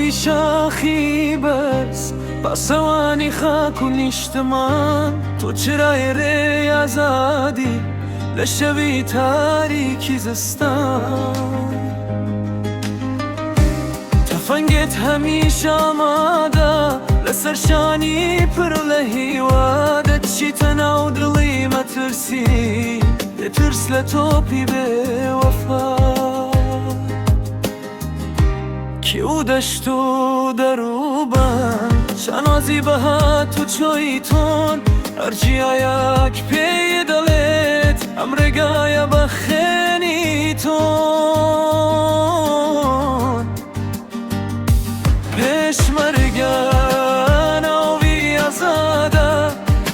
ناوی شاخی بس پاسەوانی خاک و نیشتمان تۆ چرای ڕێی ئازادی لە شەوی تاریکی زستان تەفەنگێت هەمیشە ئامادە لەسەر شانی پڕ لە هیوا دەچیتە ناو دڵی مەترسی دەترس لە تۆپی بێوەفا کی و دەشت و دەروبان شانازی بەهات و چۆی تۆن هەرچیایەک پێی دەڵێت ئەم ڕێگایە بە خێنی تۆن پێشمەرگە ناوی ئازادە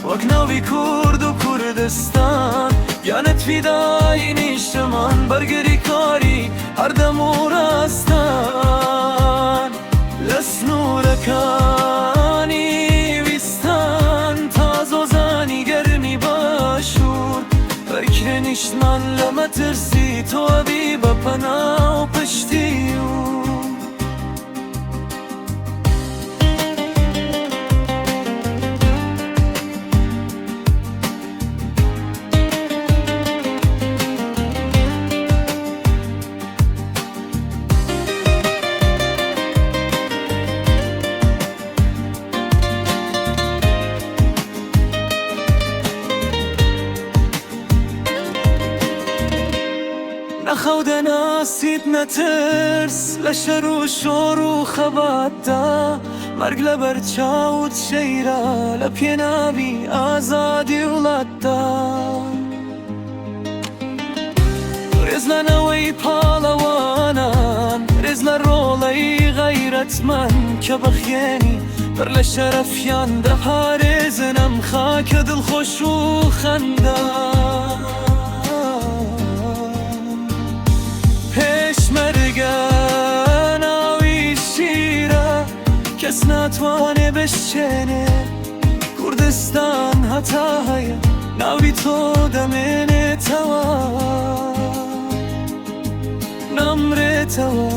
وەک ناوی کورد و کوردستان یانت فیدای نیشتمان بەرگری کاری هەردەم و ڕاستان لە سنوورەکانی ویستان تا زۆزانی گەرمی باشوور فەکرێ نیشتمان لە مەترسی تۆبی بە پەناو پشتی و نەخەودە ناسیت نەترس لە شەر و شۆڕ و خەباتدا مەرگ لە بەرچاوت شەیرە لە پێناوی ئازادی وڵاتدا ڕێز لەنەوەی پاڵەوانان ڕێز لە ڕۆڵەی غەیرەتمەند کە بەخێنی پڕ لە شەرەفیان دەپارێزن ئەم خاکە دڵخۆش و خەندان پێشمەرگە ناوی شیرە کەس ناتوانێ بشێنێ کوردستان هەتا هەیە ناوی تۆ دەمێنێتەوە نامرێتەوە